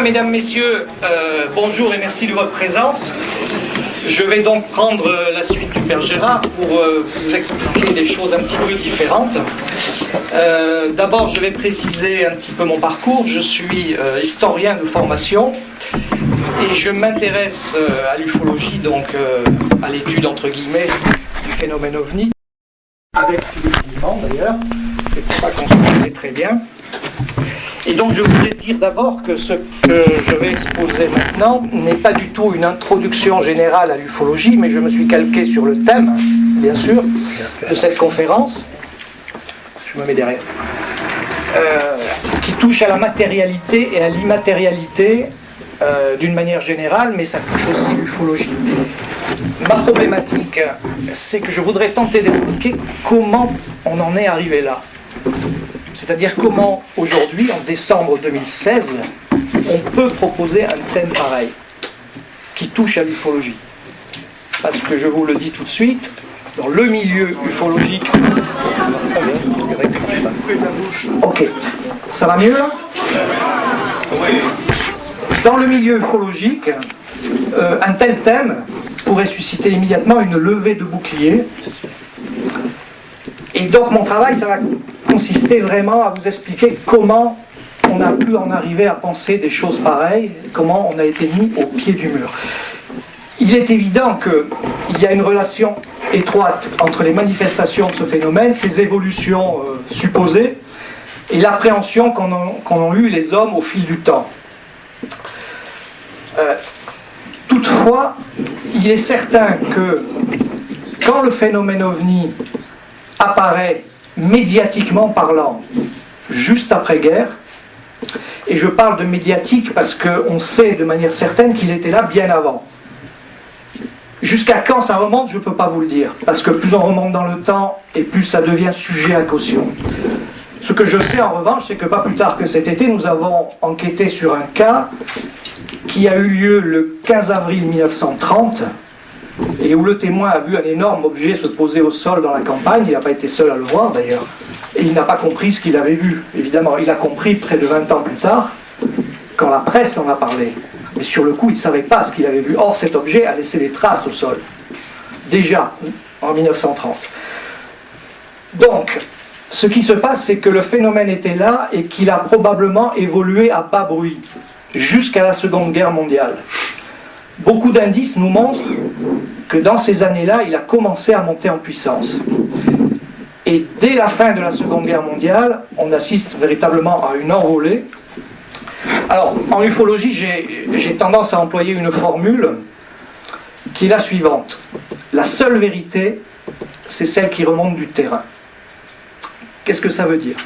Mesdames, Messieurs, bonjour et merci de votre présence. Je vais donc prendre la suite du Père Gérard pour vous expliquer des choses un petit peu différentes. D'abord, je vais préciser un petit peu mon parcours. Je suis historien de formation et je m'intéresse à l'ufologie, donc à l'étude entre guillemets du phénomène OVNI, avec Philippe Guillemont d'ailleurs. C'est pour ça qu'on se connaît très bien. Et donc je voudrais dire d'abord que ce que je vais exposer maintenant n'est pas du tout une introduction générale à l'ufologie, mais je me suis calqué sur le thème, bien sûr, de cette conférence. Je me mets derrière. Qui touche à la matérialité et à l'immatérialité d'une manière générale, mais ça touche aussi l'ufologie. Ma problématique, c'est que je voudrais tenter d'expliquer comment on en est arrivé là. C'est-à-dire comment, aujourd'hui, en décembre 2016, on peut proposer un thème pareil, qui touche à l'ufologie. Parce que je vous le dis tout de suite, dans le milieu ufologique... Ok, ça va mieux là ? Dans le milieu ufologique, un tel thème pourrait susciter immédiatement une levée de bouclier. Et donc mon travail, ça va consister vraiment à vous expliquer comment on a pu en arriver à penser des choses pareilles, comment on a été mis au pied du mur. Il est évident qu'il y a une relation étroite entre les manifestations de ce phénomène, ses évolutions supposées, et l'appréhension qu'en ont eu les hommes au fil du temps. Toutefois, il est certain que quand le phénomène OVNI apparaît médiatiquement parlant juste après-guerre, et je parle de médiatique parce qu'on sait de manière certaine qu'il était là bien avant. Jusqu'à quand ça remonte, je ne peux pas vous le dire, parce que plus on remonte dans le temps et plus ça devient sujet à caution. Ce que je sais en revanche, c'est que pas plus tard que cet été, nous avons enquêté sur un cas qui a eu lieu le 15 avril 1930, et où le témoin a vu un énorme objet se poser au sol dans la campagne. Il n'a pas été seul à le voir d'ailleurs, et il n'a pas compris ce qu'il avait vu. Évidemment, il a compris près de 20 ans plus tard, quand la presse en a parlé. Mais sur le coup, il ne savait pas ce qu'il avait vu. Or, cet objet a laissé des traces au sol, déjà en 1930. Donc, ce qui se passe, c'est que le phénomène était là et qu'il a probablement évolué à bas bruit, jusqu'à la Seconde Guerre mondiale. Beaucoup d'indices nous montrent que dans ces années-là, il a commencé à monter en puissance. Et dès la fin de la Seconde Guerre mondiale, on assiste véritablement à une envolée. Alors, en ufologie, j'ai tendance à employer une formule qui est la suivante. La seule vérité, c'est celle qui remonte du terrain. Qu'est-ce que ça veut dire ?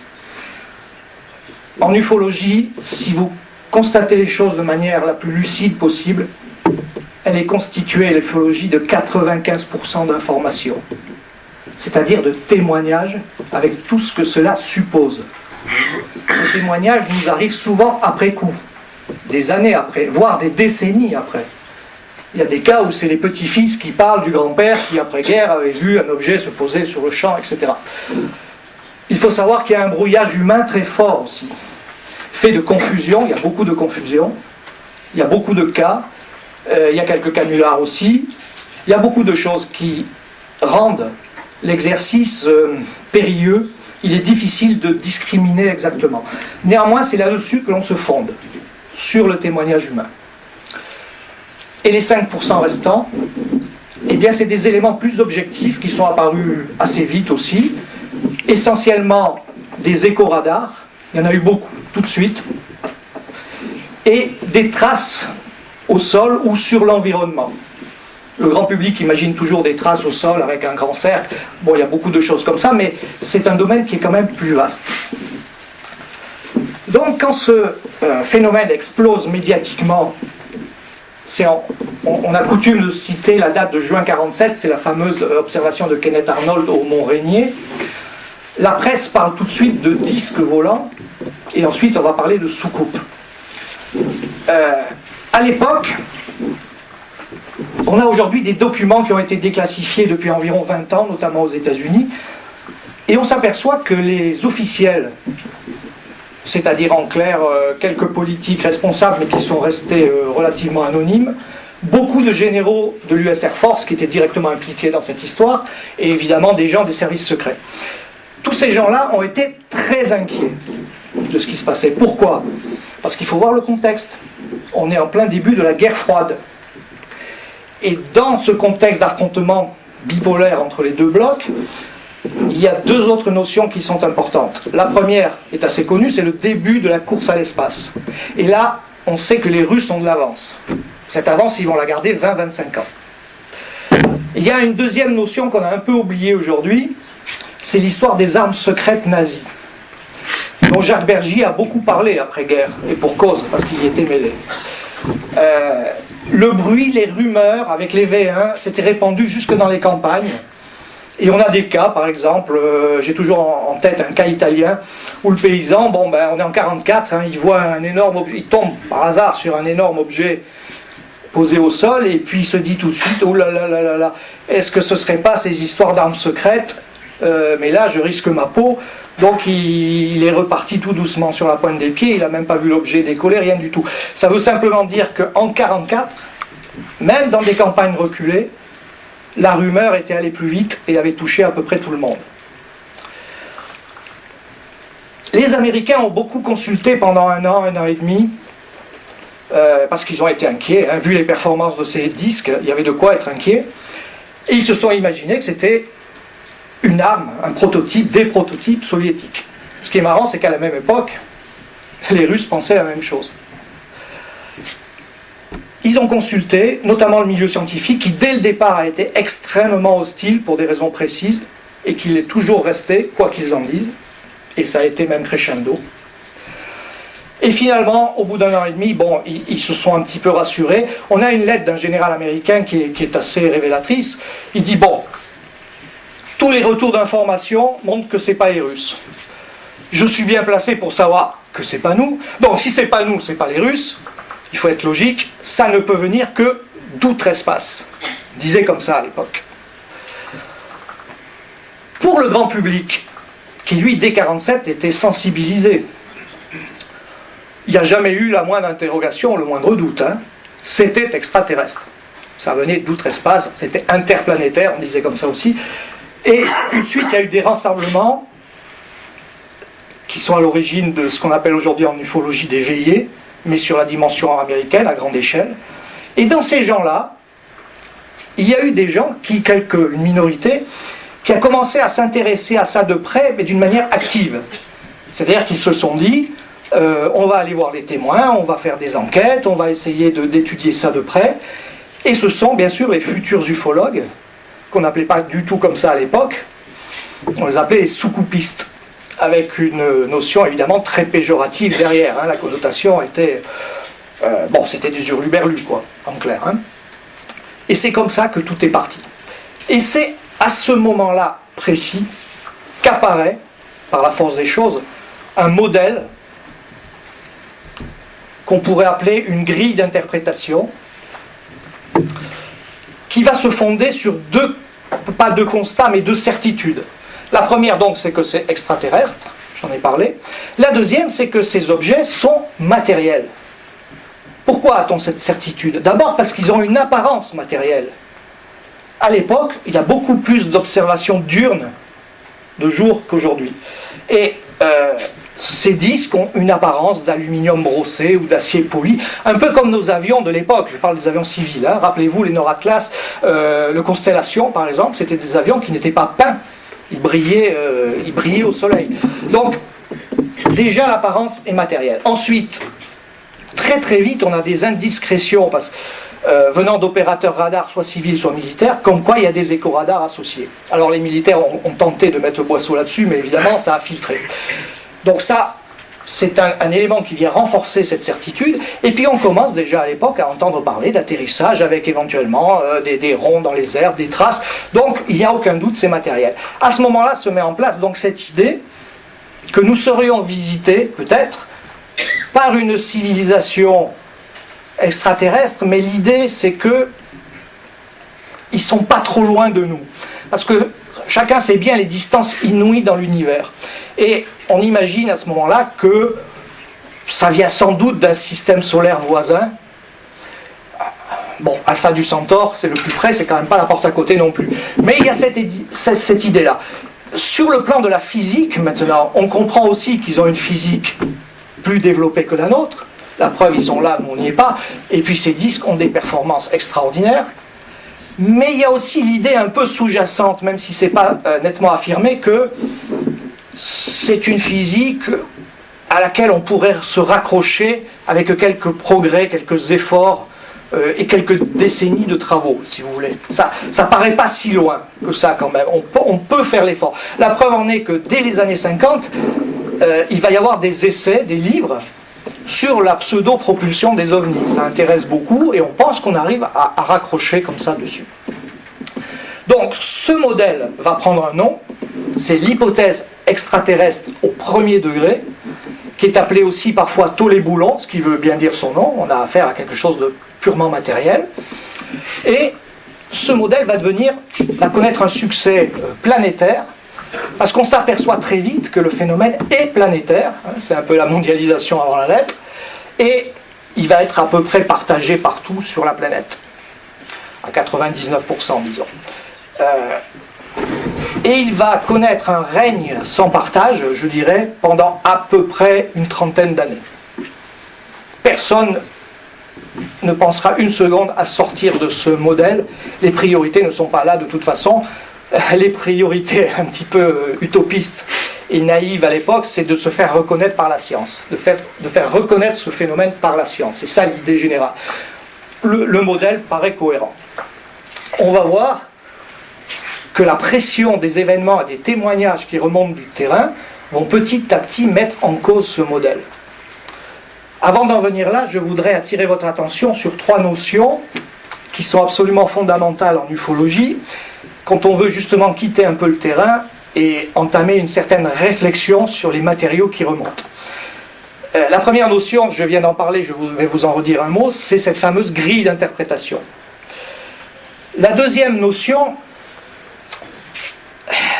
En ufologie, si vous constatez les choses de manière la plus lucide possible, elle est constituée, l'ufologie, de 95% d'informations, c'est-à-dire de témoignages, avec tout ce que cela suppose. Ces témoignages nous arrivent souvent après coup, des années après, voire des décennies après. Il y a des cas où c'est les petits-fils qui parlent du grand-père qui, après-guerre, avait vu un objet se poser sur le champ, etc. Il faut savoir qu'il y a un brouillage humain très fort aussi, fait de confusion, il y a beaucoup de confusion, il y a beaucoup de cas, il y a quelques canulars aussi, il y a beaucoup de choses qui rendent l'exercice périlleux, il est difficile de discriminer exactement. Néanmoins, c'est là-dessus que l'on se fonde, sur le témoignage humain. Et les 5% restants, eh bien c'est des éléments plus objectifs qui sont apparus assez vite aussi, essentiellement des écho-radars, il y en a eu beaucoup, tout de suite, et des traces au sol ou sur l'environnement. Le grand public imagine toujours des traces au sol avec un grand cercle. Bon, il y a beaucoup de choses comme ça, mais c'est un domaine qui est quand même plus vaste. Donc, quand ce phénomène explose médiatiquement, on a coutume de citer la date de juin 1947, c'est la fameuse observation de Kenneth Arnold au Mont Rainier. La presse parle tout de suite de disques volants, et ensuite on va parler de soucoupes. À l'époque, on a aujourd'hui des documents qui ont été déclassifiés depuis environ 20 ans, notamment aux États-Unis, et on s'aperçoit que les officiels c'est-à-dire en clair quelques politiques responsables mais qui sont restés relativement anonymes, beaucoup de généraux de l'US Air Force qui étaient directement impliqués dans cette histoire, et évidemment des gens des services secrets. Tous ces gens-là ont été très inquiets de ce qui se passait. Pourquoi ? Parce qu'il faut voir le contexte. On est en plein début de la guerre froide. Et dans ce contexte d'affrontement bipolaire entre les deux blocs, il y a deux autres notions qui sont importantes. La première est assez connue, c'est le début de la course à l'espace. Et là, on sait que les Russes ont de l'avance. Cette avance, ils vont la garder 20-25 ans. Il y a une deuxième notion qu'on a un peu oubliée aujourd'hui, c'est l'histoire des armes secrètes nazies, dont Jacques Bergier a beaucoup parlé après-guerre, et pour cause, parce qu'il y était mêlé. Le bruit, les rumeurs avec les V1 s'étaient répandus jusque dans les campagnes. Et on a des cas, par exemple, j'ai toujours en tête un cas italien, où le paysan, on est en 1944, il voit un énorme objet, il tombe par hasard sur un énorme objet posé au sol, et puis il se dit tout de suite, oh là là là là là, est-ce que ce ne serait pas ces histoires d'armes secrètes, mais là je risque ma peau. Donc il est reparti tout doucement sur la pointe des pieds, il n'a même pas vu l'objet décoller, rien du tout. Ça veut simplement dire qu'en 1944, même dans des campagnes reculées, la rumeur était allée plus vite et avait touché à peu près tout le monde. Les Américains ont beaucoup consulté pendant un an et demi, parce qu'ils ont été inquiets, vu les performances de ces disques, il y avait de quoi être inquiet, et ils se sont imaginés que c'était une arme, un prototype, des prototypes soviétiques. Ce qui est marrant, c'est qu'à la même époque, les Russes pensaient la même chose. Ils ont consulté, notamment le milieu scientifique, qui dès le départ a été extrêmement hostile pour des raisons précises, et qui l'est toujours resté, quoi qu'ils en disent, et ça a été même crescendo. Et finalement, au bout d'un an et demi, ils se sont un petit peu rassurés. On a une lettre d'un général américain qui est assez révélatrice. Il dit, tous les retours d'information montrent que ce n'est pas les Russes. Je suis bien placé pour savoir que ce n'est pas nous. Donc si ce n'est pas nous, ce n'est pas les Russes. Il faut être logique, ça ne peut venir que d'outre-espace. On disait comme ça à l'époque. Pour le grand public, qui lui, dès 1947, était sensibilisé, il n'y a jamais eu la moindre interrogation, le moindre doute. C'était extraterrestre. Ça venait d'outre-espace, c'était interplanétaire, on disait comme ça aussi. Et tout de suite, il y a eu des rassemblements qui sont à l'origine de ce qu'on appelle aujourd'hui en ufologie des veillées, mais sur la dimension américaine, à grande échelle. Et dans ces gens-là, il y a eu des gens, une minorité, qui a commencé à s'intéresser à ça de près, mais d'une manière active. C'est-à-dire qu'ils se sont dit, on va aller voir les témoins, on va faire des enquêtes, on va essayer d'étudier ça de près. Et ce sont bien sûr les futurs ufologues, qu'on n'appelait pas du tout comme ça à l'époque, on les appelait les soucoupistes, avec une notion évidemment très péjorative derrière. La connotation était... c'était des hurluberlus, quoi, en clair. Et c'est comme ça que tout est parti. Et c'est à ce moment-là précis qu'apparaît, par la force des choses, un modèle qu'on pourrait appeler une grille d'interprétation qui va se fonder sur pas deux constats, mais deux certitudes. La première, donc, c'est que c'est extraterrestre, j'en ai parlé. La deuxième, c'est que ces objets sont matériels. Pourquoi a-t-on cette certitude ? D'abord parce qu'ils ont une apparence matérielle. À l'époque, il y a beaucoup plus d'observations diurnes de jour qu'aujourd'hui. Et ces disques ont une apparence d'aluminium brossé ou d'acier poli, un peu comme nos avions de l'époque. Je parle des avions civils. Rappelez-vous, les Nord Atlas, le Constellation, par exemple, c'était des avions qui n'étaient pas peints. Ils brillaient au soleil. Donc, déjà, l'apparence est matérielle. Ensuite, très très vite, on a des indiscrétions, venant d'opérateurs radars, soit civils, soit militaires, comme quoi il y a des éco-radars associés. Alors, les militaires ont tenté de mettre le boisseau là-dessus, mais évidemment, ça a filtré. Donc ça, c'est un élément qui vient renforcer cette certitude. Et puis on commence déjà à l'époque à entendre parler d'atterrissage avec éventuellement des ronds dans les airs, des traces. Donc il n'y a aucun doute, c'est matériel. À ce moment-là se met en place donc cette idée que nous serions visités, peut-être, par une civilisation extraterrestre, mais l'idée c'est que ils ne sont pas trop loin de nous. Parce que chacun sait bien les distances inouïes dans l'univers. Et on imagine à ce moment-là que Ça vient sans doute d'un système solaire voisin. Bon, Alpha du Centaure, c'est le plus près, c'est quand même pas la porte à côté non plus. Mais il y a cette idée-là. Sur le plan de la physique, maintenant, on comprend aussi qu'ils ont une physique plus développée que la nôtre. La preuve, ils sont là, nous on n'y est pas. Et puis ces disques ont des performances extraordinaires. Mais il y a aussi l'idée un peu sous-jacente, même si ce n'est pas nettement affirmé, que c'est une physique à laquelle on pourrait se raccrocher avec quelques progrès, quelques efforts et quelques décennies de travaux, si vous voulez. Ça paraît pas si loin que ça quand même. On peut faire l'effort. La preuve en est que dès les années 50, il va y avoir des essais, des livres sur la pseudo-propulsion des ovnis. Ça intéresse beaucoup et on pense qu'on arrive à raccrocher comme ça dessus. Donc ce modèle va prendre un nom, c'est l'hypothèse extraterrestre au premier degré, qui est appelée aussi parfois Tollet-Boulon, ce qui veut bien dire son nom. On a affaire à quelque chose de purement matériel. Et ce modèle va connaître un succès planétaire, parce qu'on s'aperçoit très vite que le phénomène est planétaire, hein, c'est un peu la mondialisation avant la lettre, et il va être à peu près partagé partout sur la planète, à 99% disons. Et il va connaître un règne sans partage, je dirais, pendant à peu près une trentaine d'années. Personne ne pensera une seconde à sortir de ce modèle. Les priorités ne sont pas là de toute façon. Les priorités un petit peu utopistes et naïves à l'époque, c'est de se faire reconnaître par la science, de faire reconnaître ce phénomène par la science. C'est ça l'idée générale. Le modèle paraît cohérent. On va voir que la pression des événements et des témoignages qui remontent du terrain vont petit à petit mettre en cause ce modèle. Avant d'en venir là, je voudrais attirer votre attention sur trois notions qui sont absolument fondamentales en ufologie, quand on veut justement quitter un peu le terrain et entamer une certaine réflexion sur les matériaux qui remontent. La première notion, je viens d'en parler, je vais vous en redire un mot, c'est cette fameuse grille d'interprétation. La deuxième notion,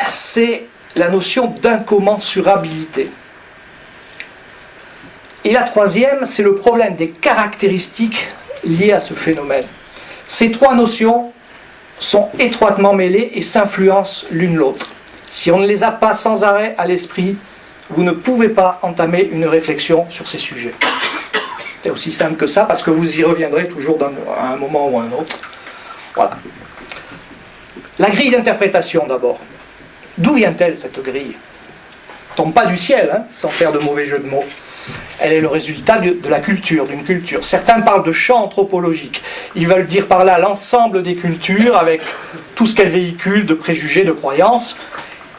c'est la notion d'incommensurabilité. Et la troisième, c'est le problème des caractéristiques liées à ce phénomène. Ces trois notions sont étroitement mêlées et s'influencent l'une l'autre. Si on ne les a pas sans arrêt à l'esprit, vous ne pouvez pas entamer une réflexion sur ces sujets. C'est aussi simple que ça, parce que vous y reviendrez toujours à un moment ou à un autre. Voilà. La grille d'interprétation d'abord. D'où vient-elle cette grille ? Elle ne tombe pas du ciel, hein, sans faire de mauvais jeu de mots. Elle est le résultat de la culture, d'une culture. Certains parlent de champ anthropologique. Ils veulent dire par là l'ensemble des cultures avec tout ce qu'elles véhiculent de préjugés, de croyances,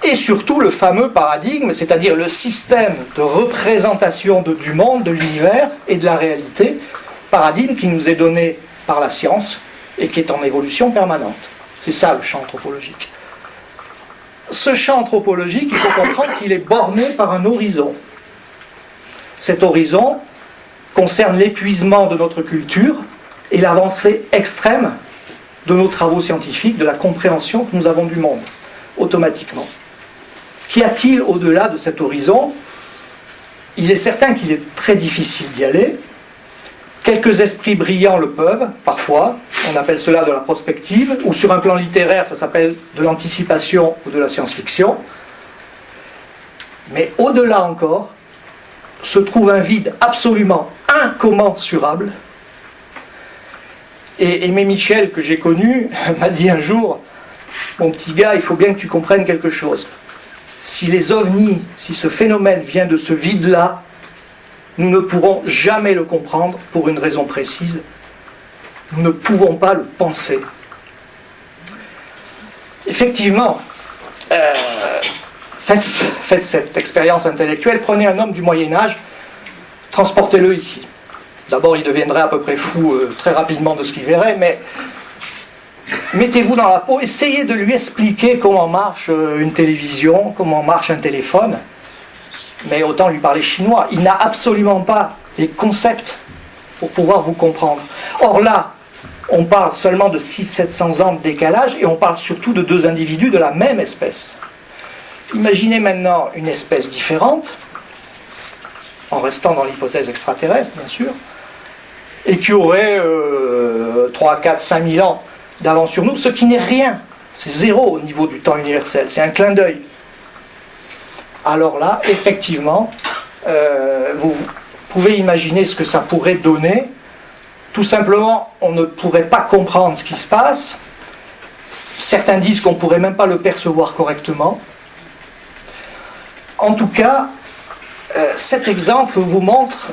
et surtout le fameux paradigme, c'est-à-dire le système de représentation du monde, de l'univers et de la réalité, paradigme qui nous est donné par la science et qui est en évolution permanente. C'est ça le champ anthropologique. Ce champ anthropologique, il faut comprendre qu'il est borné par un horizon. Cet horizon concerne l'épuisement de notre culture et l'avancée extrême de nos travaux scientifiques, de la compréhension que nous avons du monde, automatiquement. Qu'y a-t-il au-delà de cet horizon ? Il est certain qu'il est très difficile d'y aller. Quelques esprits brillants le peuvent, parfois. On appelle cela de la prospective, ou sur un plan littéraire, ça s'appelle de l'anticipation ou de la science-fiction. Mais au-delà encore, se trouve un vide absolument incommensurable. Et Aimé Michel, que j'ai connu, m'a dit un jour, mon petit gars, il faut bien que tu comprennes quelque chose. Si les ovnis, si ce phénomène vient de ce vide-là, nous ne pourrons jamais le comprendre pour une raison précise. Nous ne pouvons pas le penser. Effectivement, faites cette expérience intellectuelle, prenez un homme du Moyen-Âge, transportez-le ici. D'abord, il deviendrait à peu près fou très rapidement de ce qu'il verrait, mais mettez-vous dans la peau, essayez de lui expliquer comment marche une télévision, comment marche un téléphone, mais autant lui parler chinois. Il n'a absolument pas les concepts pour pouvoir vous comprendre. Or là, on parle seulement de 600-700 ans de décalage, et on parle surtout de deux individus de la même espèce. Imaginez maintenant une espèce différente, en restant dans l'hypothèse extraterrestre, bien sûr, et qui aurait 3, 4, 5 000 ans d'avance sur nous, ce qui n'est rien, c'est zéro au niveau du temps universel, c'est un clin d'œil. Alors là, effectivement, vous pouvez imaginer ce que ça pourrait donner. Tout simplement, on ne pourrait pas comprendre ce qui se passe. Certains disent qu'on ne pourrait même pas le percevoir correctement. En tout cas, cet exemple vous montre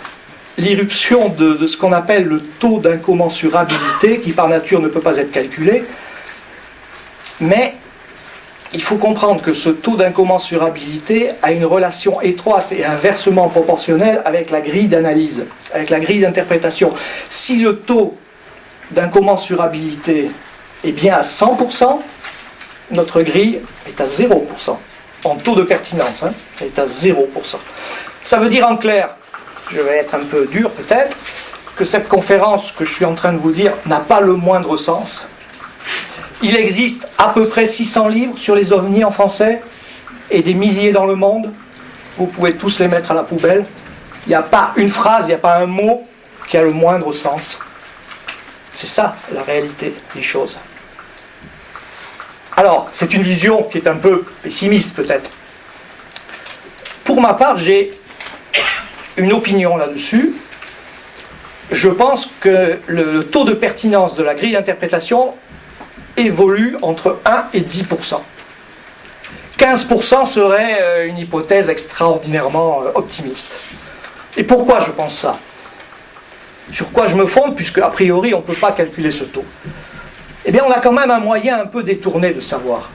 l'irruption de ce qu'on appelle le taux d'incommensurabilité, qui par nature ne peut pas être calculé. Mais il faut comprendre que ce taux d'incommensurabilité a une relation étroite et inversement proportionnelle avec la grille d'analyse, avec la grille d'interprétation. Si le taux d'incommensurabilité est bien à 100%, notre grille est à 0%. En taux de pertinence, elle est à 0%. Ça veut dire en clair, je vais être un peu dur peut-être, que cette conférence que je suis en train de vous dire n'a pas le moindre sens. Il existe à peu près 600 livres sur les ovnis en français et des milliers dans le monde. Vous pouvez tous les mettre à la poubelle. Il n'y a pas une phrase, il n'y a pas un mot qui a le moindre sens. C'est ça la réalité des choses. Alors, c'est une vision qui est un peu pessimiste peut-être. Pour ma part, j'ai une opinion là-dessus. Je pense que le taux de pertinence de la grille d'interprétation évolue entre 1 et 10%. 15% serait une hypothèse extraordinairement optimiste. Et pourquoi je pense ça? Sur quoi je me fonde, puisque a priori on ne peut pas calculer ce taux? Eh bien on a quand même un moyen un peu détourné de savoir.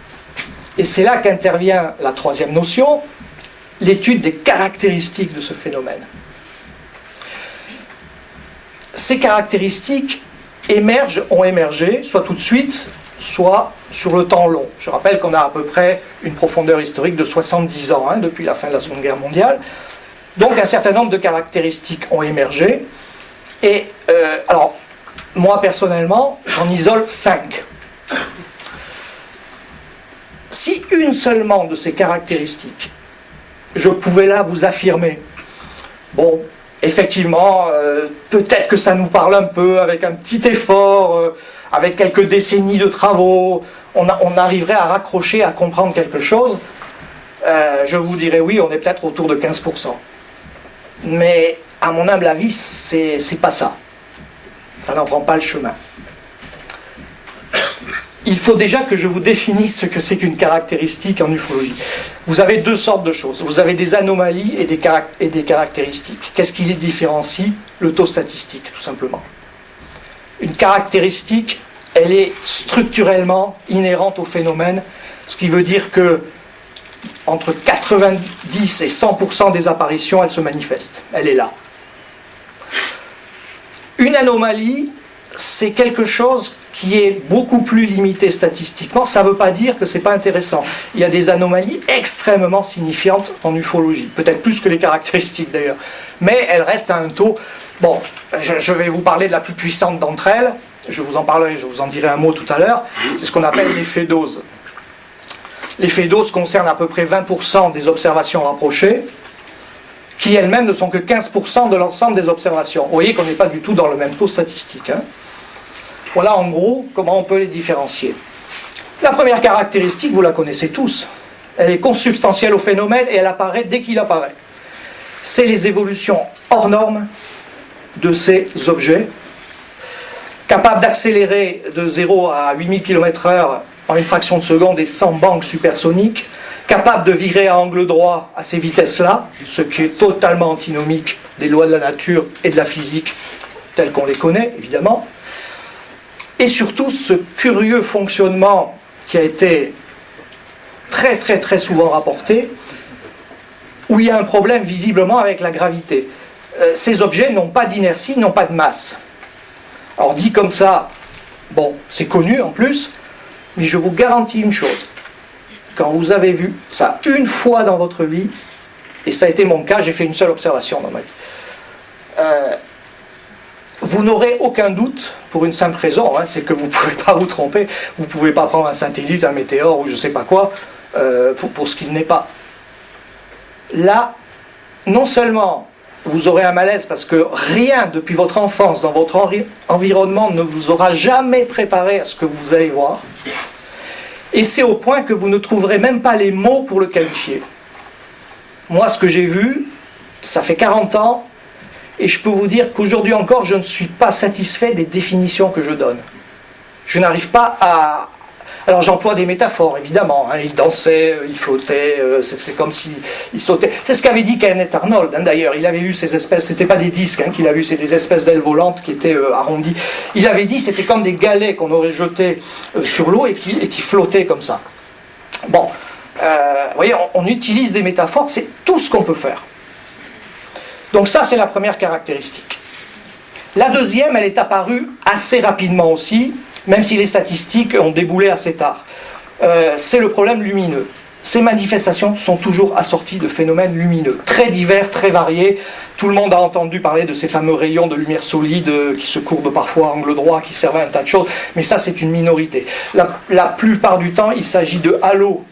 Et c'est là qu'intervient la troisième notion, l'étude des caractéristiques de ce phénomène. Ces caractéristiques ont émergé, soit tout de suite, soit sur le temps long. Je rappelle qu'on a à peu près une profondeur historique de 70 ans, depuis la fin de la Seconde Guerre mondiale. Donc un certain nombre de caractéristiques ont émergé. Et alors, moi personnellement, j'en isole 5. Si une seulement de ces caractéristiques, je pouvais là vous affirmer, bon, effectivement, peut-être que ça nous parle un peu, avec un petit effort, avec quelques décennies de travaux, on arriverait à raccrocher, à comprendre quelque chose, je vous dirais oui, on est peut-être autour de 15%. Mais à mon humble avis, c'est pas ça. Ça n'en prend pas le chemin. Il faut déjà que je vous définisse ce que c'est qu'une caractéristique en ufologie. Vous avez deux sortes de choses. Vous avez des anomalies et des caractéristiques. Qu'est-ce qui les différencie? Le taux statistique, tout simplement. Une caractéristique, elle est structurellement inhérente au phénomène, ce qui veut dire que entre 90 et 100% des apparitions, elle se manifeste. Elle est là. Une anomalie, c'est quelque chose qui est beaucoup plus limité statistiquement. Ça ne veut pas dire que ce n'est pas intéressant. Il y a des anomalies extrêmement signifiantes en ufologie, peut-être plus que les caractéristiques d'ailleurs, mais elles restent à un taux. Bon, je vais vous parler de la plus puissante d'entre elles, je vous en dirai un mot tout à l'heure, c'est ce qu'on appelle l'effet dose. L'effet dose concerne à peu près 20% des observations rapprochées, qui elles-mêmes ne sont que 15% de l'ensemble des observations. Vous voyez qu'on n'est pas du tout dans le même taux statistique. Voilà en gros comment on peut les différencier. La première caractéristique, vous la connaissez tous. Elle est consubstantielle au phénomène et elle apparaît dès qu'il apparaît. C'est les évolutions hors normes de ces objets, capables d'accélérer de 0 à 8000 km/h en une fraction de seconde et sans banque supersonique, capables de virer à angle droit à ces vitesses-là, ce qui est totalement antinomique des lois de la nature et de la physique telles qu'on les connaît, évidemment. Et surtout, ce curieux fonctionnement qui a été très très très souvent rapporté, où il y a un problème visiblement avec la gravité. Ces objets n'ont pas d'inertie, n'ont pas de masse. Alors dit comme ça, bon, c'est connu en plus, mais je vous garantis une chose. Quand vous avez vu ça une fois dans votre vie, et ça a été mon cas, j'ai fait une seule observation dans ma vie, vous n'aurez aucun doute, pour une simple raison, c'est que vous ne pouvez pas vous tromper, vous ne pouvez pas prendre un satellite, un météore ou je ne sais pas quoi, pour ce qu'il n'est pas. Là, non seulement vous aurez un malaise parce que rien depuis votre enfance dans votre environnement ne vous aura jamais préparé à ce que vous allez voir. Et c'est au point que vous ne trouverez même pas les mots pour le qualifier. Moi, ce que j'ai vu, ça fait 40 ans, et je peux vous dire qu'aujourd'hui encore, je ne suis pas satisfait des définitions que je donne. Je n'arrive pas à... Alors j'emploie des métaphores, évidemment. Hein. Il dansait, il flottait, c'était comme s'il sautait. C'est ce qu'avait dit Kenneth Arnold, hein, d'ailleurs. Il avait vu ces espèces, c'était pas des disques qu'il a vu, c'est des espèces d'ailes volantes qui étaient arrondies. Il avait dit c'était comme des galets qu'on aurait jetés sur l'eau et qui flottaient comme ça. Bon, vous voyez, on utilise des métaphores, c'est tout ce qu'on peut faire. Donc ça, c'est la première caractéristique. La deuxième, elle est apparue assez rapidement aussi, même si les statistiques ont déboulé assez tard. C'est le problème lumineux. Ces manifestations sont toujours assorties de phénomènes lumineux, très divers, très variés. Tout le monde a entendu parler de ces fameux rayons de lumière solide qui se courbent parfois à angle droit, qui servent à un tas de choses, mais ça c'est une minorité. La plupart du temps, il s'agit de halos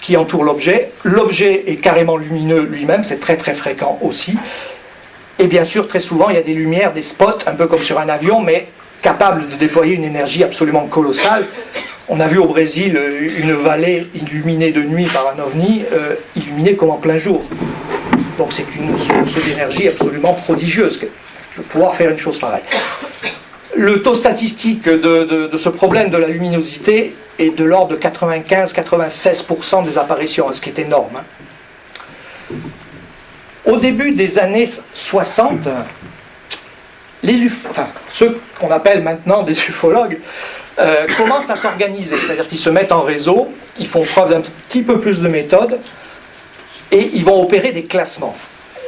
qui entourent l'objet. L'objet est carrément lumineux lui-même, c'est très très fréquent aussi. Et bien sûr, très souvent, il y a des lumières, des spots, un peu comme sur un avion, mais capable de déployer une énergie absolument colossale. On a vu au Brésil une vallée illuminée de nuit par un ovni, illuminée comme en plein jour. Donc c'est une source d'énergie absolument prodigieuse de pouvoir faire une chose pareille. Le taux statistique de ce problème de la luminosité est de l'ordre de 95-96% des apparitions, ce qui est énorme. Au début des années 60, ceux qu'on appelle maintenant des ufologues commencent à s'organiser, c'est-à-dire qu'ils se mettent en réseau, ils font preuve d'un petit peu plus de méthode et ils vont opérer des classements.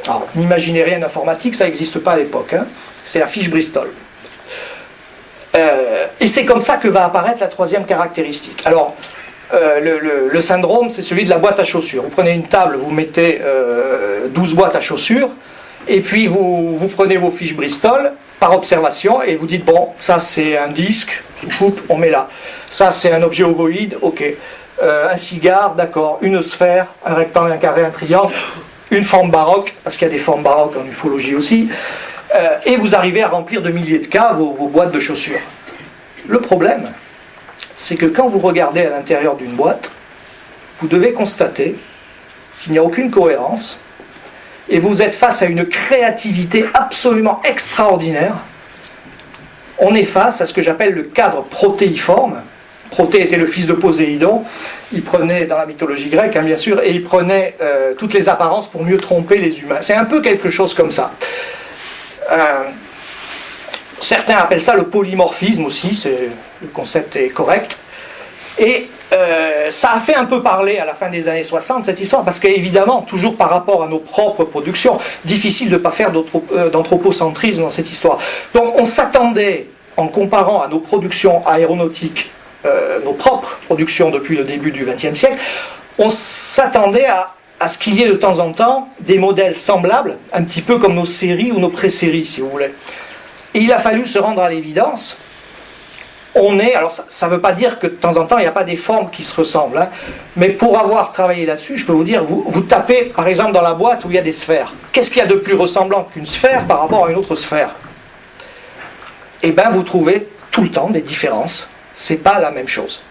Alors, n'imaginez rien d'informatique, ça n'existe pas à l'époque, hein. C'est la fiche Bristol. Et c'est comme ça que va apparaître la troisième caractéristique. Alors, le syndrome, c'est celui de la boîte à chaussures. Vous prenez une table, vous mettez 12 boîtes à chaussures, et puis vous prenez vos fiches Bristol par observation et vous dites bon, ça c'est un disque, sous-coupe, on met là. Ça c'est un objet ovoïde, ok. Un cigare, d'accord. Une sphère, un rectangle, un carré, un triangle. Une forme baroque, parce qu'il y a des formes baroques en ufologie aussi. Et vous arrivez à remplir de milliers de cas vos boîtes de chaussures. Le problème, c'est que quand vous regardez à l'intérieur d'une boîte, vous devez constater qu'il n'y a aucune cohérence. Et vous êtes face à une créativité absolument extraordinaire. On est face à ce que j'appelle le cadre protéiforme. Proté était le fils de Poséidon. Il prenait, dans la mythologie grecque, hein, bien sûr, et il prenait toutes les apparences pour mieux tromper les humains. C'est un peu quelque chose comme ça. Certains appellent ça le polymorphisme aussi, le concept est correct. Et ça a fait un peu parler à la fin des années 60 cette histoire, parce qu'évidemment, toujours par rapport à nos propres productions, difficile de ne pas faire d'anthropocentrisme dans cette histoire. Donc on s'attendait, en comparant à nos productions aéronautiques, nos propres productions depuis le début du XXe siècle, on s'attendait à ce qu'il y ait de temps en temps des modèles semblables, un petit peu comme nos séries ou nos pré-séries, si vous voulez. Et il a fallu se rendre à l'évidence. Alors ça ne veut pas dire que de temps en temps il n'y a pas des formes qui se ressemblent, hein, mais pour avoir travaillé là-dessus, je peux vous dire, vous tapez par exemple dans la boîte où il y a des sphères. Qu'est-ce qu'il y a de plus ressemblant qu'une sphère par rapport à une autre sphère? Eh bien vous trouvez tout le temps des différences, c'est pas la même chose.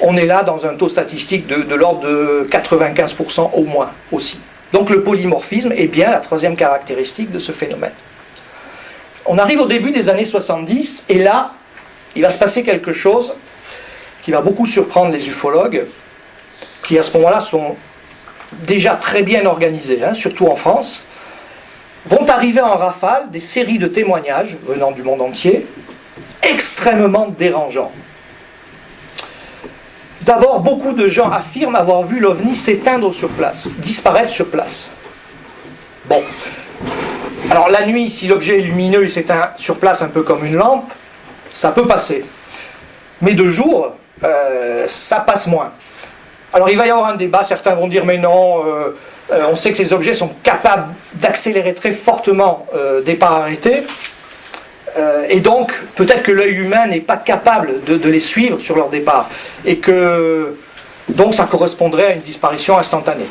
On est là dans un taux statistique de l'ordre de 95% au moins aussi. Donc le polymorphisme est bien la troisième caractéristique de ce phénomène. On arrive au début des années 70 et là, il va se passer quelque chose qui va beaucoup surprendre les ufologues, qui à ce moment-là sont déjà très bien organisés, hein, surtout en France, vont arriver en rafale des séries de témoignages venant du monde entier, extrêmement dérangeants. D'abord, beaucoup de gens affirment avoir vu l'OVNI s'éteindre sur place, disparaître sur place. Bon. Alors la nuit, si l'objet est lumineux, il s'éteint sur place un peu comme une lampe, ça peut passer. Mais de jour, ça passe moins. Alors il va y avoir un débat, certains vont dire mais non, on sait que ces objets sont capables d'accélérer très fortement départ arrêté, et donc peut-être que l'œil humain n'est pas capable de les suivre sur leur départ, et que donc ça correspondrait à une disparition instantanée.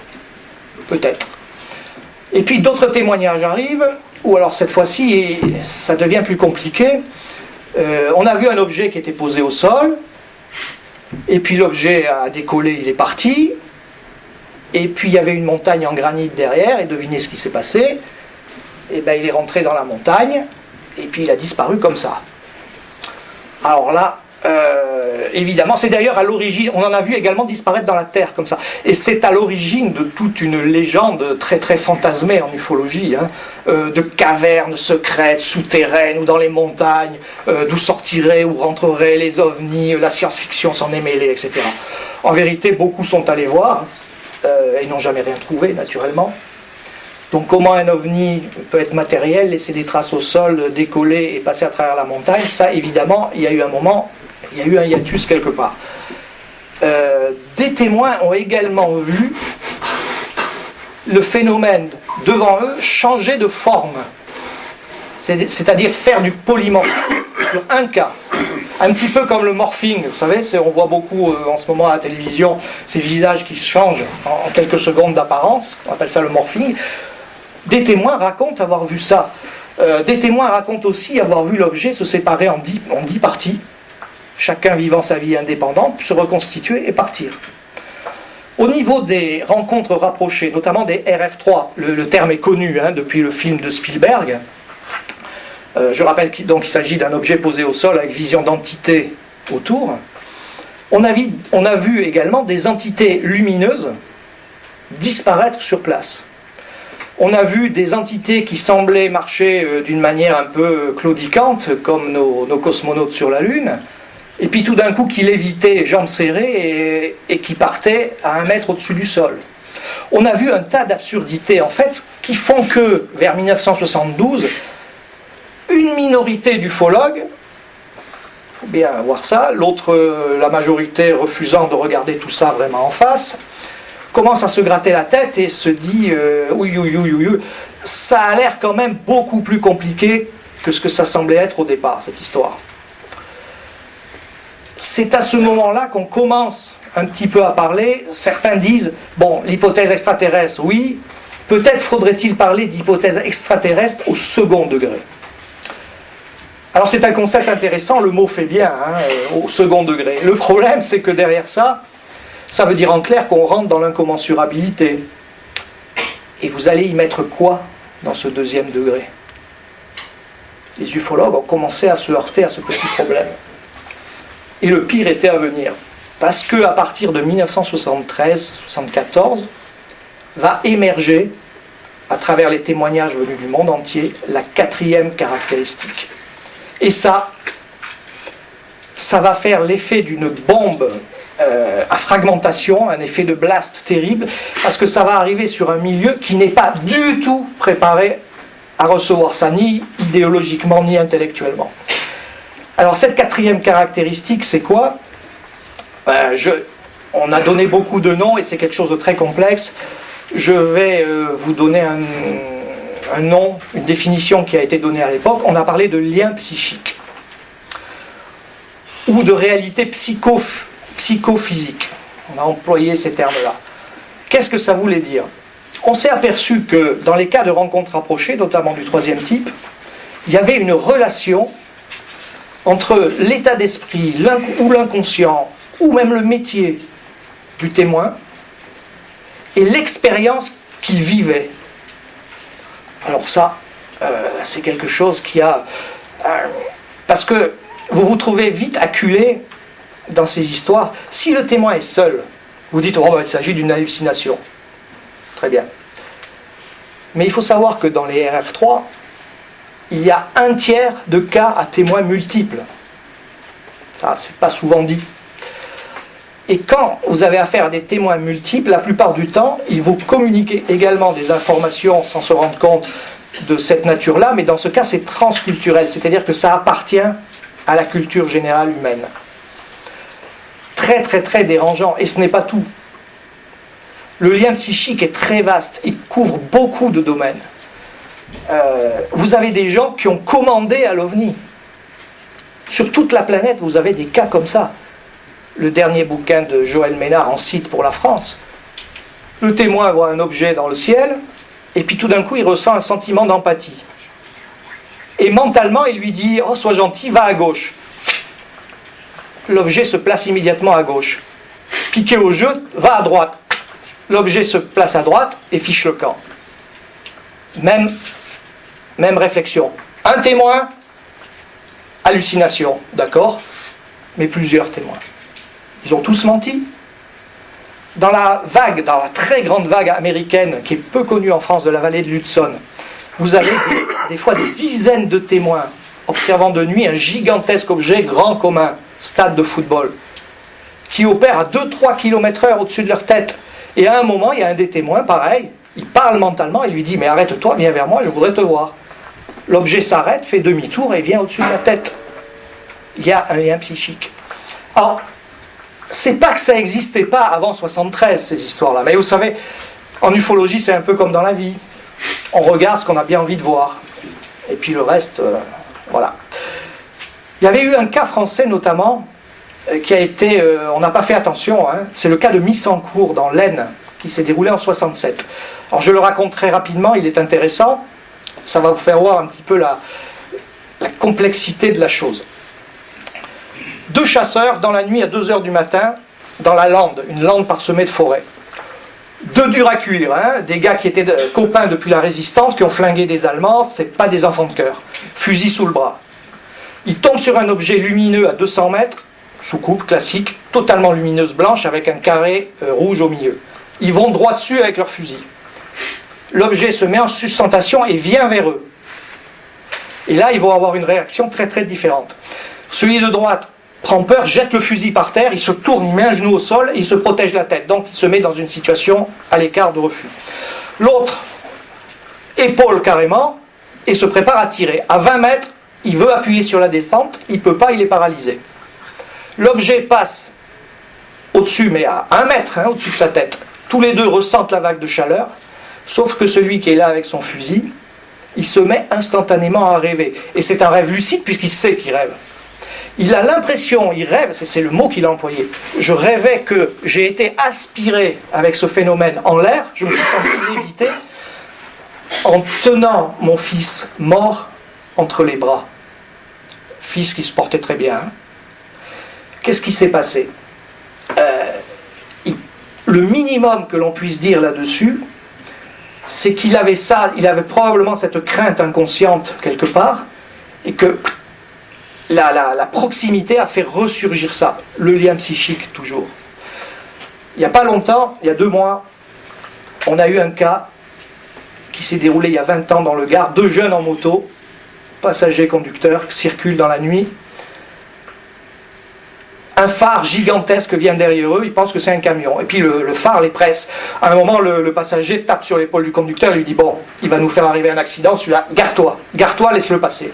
Peut-être. Et puis d'autres témoignages arrivent, ou alors cette fois-ci, ça devient plus compliqué. On a vu un objet qui était posé au sol, et puis l'objet a décollé, il est parti, et puis il y avait une montagne en granit derrière, et devinez ce qui s'est passé. Et bien il est rentré dans la montagne, et puis il a disparu comme ça. Alors là, évidemment, c'est d'ailleurs à l'origine, on en a vu également disparaître dans la terre comme ça, et c'est à l'origine de toute une légende très très fantasmée en ufologie, hein, de cavernes secrètes, souterraines ou dans les montagnes, d'où sortiraient ou rentreraient les ovnis, la science-fiction s'en est mêlée, etc. En vérité, beaucoup sont allés voir, et n'ont jamais rien trouvé, naturellement. Donc comment un ovni peut être matériel, laisser des traces au sol, décoller et passer à travers la montagne, ça évidemment, il y a eu un moment, il y a eu un hiatus quelque part. Des témoins ont également vu le phénomène devant eux changer de forme, c'est-à-dire faire du polymorphe sur un cas. Un petit peu comme le morphing, vous savez, on voit beaucoup en ce moment à la télévision ces visages qui changent en quelques secondes d'apparence, on appelle ça le morphing. Des témoins racontent avoir vu ça. Des témoins racontent aussi avoir vu l'objet se séparer en 10 parties, chacun vivant sa vie indépendante, se reconstituer et partir. Au niveau des rencontres rapprochées, notamment des RR3, le terme est connu depuis le film de Spielberg. Je rappelle qu'il s'agit d'un objet posé au sol avec vision d'entité autour. On a vu également des entités lumineuses disparaître sur place. On a vu des entités qui semblaient marcher d'une manière un peu claudicante, comme nos cosmonautes sur la Lune, et puis tout d'un coup qui lévitaient, jambes serrées, et qui partaient à 1 mètre au-dessus du sol. On a vu un tas d'absurdités, en fait, qui font que, vers 1972, une minorité d'ufologues, il faut bien voir ça, la majorité refusant de regarder tout ça vraiment en face, commence à se gratter la tête et se dit oui, ça a l'air quand même beaucoup plus compliqué que ce que ça semblait être au départ, cette histoire. C'est à ce moment-là qu'on commence un petit peu à parler. Certains disent, bon, l'hypothèse extraterrestre, oui, peut-être faudrait-il parler d'hypothèse extraterrestre au second degré. Alors c'est un concept intéressant, le mot fait bien, au second degré. Le problème, c'est que derrière ça veut dire en clair qu'on rentre dans l'incommensurabilité. Et vous allez y mettre quoi dans ce deuxième degré? Les ufologues ont commencé à se heurter à ce petit problème. Et le pire était à venir. Parce qu'à partir de 1973-74, va émerger, à travers les témoignages venus du monde entier, la 4e caractéristique. Et ça va faire l'effet d'une bombe à fragmentation, un effet de blast terrible, parce que ça va arriver sur un milieu qui n'est pas du tout préparé à recevoir ça, ni idéologiquement, ni intellectuellement. Alors cette 4e caractéristique, c'est quoi? On a donné beaucoup de noms, et c'est quelque chose de très complexe. Je vais vous donner un nom, une définition qui a été donnée à l'époque. On a parlé de lien psychique, ou de réalité psychophysique. On a employé ces termes-là. Qu'est-ce que ça voulait dire? On s'est aperçu que dans les cas de rencontres rapprochées, notamment du 3e type, il y avait une relation entre l'état d'esprit ou l'inconscient, ou même le métier du témoin, et l'expérience qu'il vivait. Alors ça, c'est quelque chose qui a... parce que vous vous trouvez vite acculé dans ces histoires. Si le témoin est seul, vous dites, oh, il s'agit d'une hallucination. Très bien. Mais il faut savoir que dans les RR3, il y a 1/3 de cas à témoins multiples. Ça, c'est pas souvent dit. Et quand vous avez affaire à des témoins multiples, la plupart du temps, ils vous communiquent également des informations sans se rendre compte de cette nature-là, mais dans ce cas, c'est transculturel, c'est-à-dire que ça appartient à la culture générale humaine. Très, très, très dérangeant, et ce n'est pas tout. Le lien psychique est très vaste, il couvre beaucoup de domaines. Vous avez des gens qui ont commandé à l'OVNI. Sur toute la planète, vous avez des cas comme ça. Le dernier bouquin de Joël Ménard en cite pour la France. Le témoin voit un objet dans le ciel, et puis tout d'un coup il ressent un sentiment d'empathie. Et mentalement il lui dit « Oh, sois gentil, va à gauche ». L'objet se place immédiatement à gauche. Piqué au jeu, va à droite. L'objet se place à droite et fiche le camp. Même réflexion. Un témoin, hallucination, d'accord, mais plusieurs témoins. Ils ont tous menti. Dans la très grande vague américaine, qui est peu connue en France, de la vallée de l'Hudson, vous avez des fois des dizaines de témoins observant de nuit un gigantesque objet grand comme un stade de football, qui opère à 2-3 km/h au-dessus de leur tête. Et à un moment, il y a un des témoins, pareil, il parle mentalement, il lui dit « Mais arrête-toi, viens vers moi, je voudrais te voir ». L'objet s'arrête, fait demi-tour et vient au-dessus de la tête. Il y a un lien psychique. Alors, c'est pas que ça n'existait pas avant 73, ces histoires-là. Mais vous savez, en ufologie, c'est un peu comme dans la vie. On regarde ce qu'on a bien envie de voir. Et puis le reste, voilà. Il y avait eu un cas français, notamment, qui a été... on n'a pas fait attention, hein, c'est le cas de Missancourt, dans l'Aisne, qui s'est déroulé en 67. Alors, je le raconte très rapidement, il est intéressant. Ça va vous faire voir un petit peu la complexité de la chose. 2 chasseurs, dans la nuit à 2h du matin, dans la lande, une lande parsemée de forêts. 2 durs à cuire, hein, des gars qui étaient copains depuis la Résistance, qui ont flingué des Allemands, c'est pas des enfants de cœur. Fusil sous le bras. Ils tombent sur un objet lumineux à 200 mètres, soucoupe classique, totalement lumineuse blanche, avec un carré rouge au milieu. Ils vont droit dessus avec leur fusil. L'objet se met en sustentation et vient vers eux. Et là, ils vont avoir une réaction très très différente. Celui de droite prend peur, jette le fusil par terre, il se tourne, il met un genou au sol et il se protège la tête. Donc il se met dans une situation à l'écart de refus. L'autre épaule carrément et se prépare à tirer. À 20 mètres, il veut appuyer sur la descente, il ne peut pas, il est paralysé. L'objet passe au-dessus, mais à 1 mètre, hein, au-dessus de sa tête. Tous les deux ressentent la vague de chaleur, sauf que celui qui est là avec son fusil, il se met instantanément à rêver. Et c'est un rêve lucide puisqu'il sait qu'il rêve. Il a l'impression, il rêve, c'est le mot qu'il a employé. Je rêvais que j'ai été aspiré avec ce phénomène en l'air, je me suis senti lévité, en tenant mon fils mort entre les bras. Fils qui se portait très bien. Hein. Qu'est-ce qui s'est passé ? Le minimum que l'on puisse dire là-dessus, c'est qu'il avait ça, il avait probablement cette crainte inconsciente quelque part, et que la proximité a fait ressurgir ça, le lien psychique toujours. Il n'y a pas longtemps, il y a 2 mois, on a eu un cas qui s'est déroulé il y a 20 ans dans le Gard, 2 jeunes en moto, passagers conducteurs, circulent dans la nuit. Un phare gigantesque vient derrière eux, ils pensent que c'est un camion. Et puis le phare les presse. À un moment, le passager tape sur l'épaule du conducteur et lui dit « Bon, il va nous faire arriver un accident, celui-là, gare-toi, laisse-le passer. »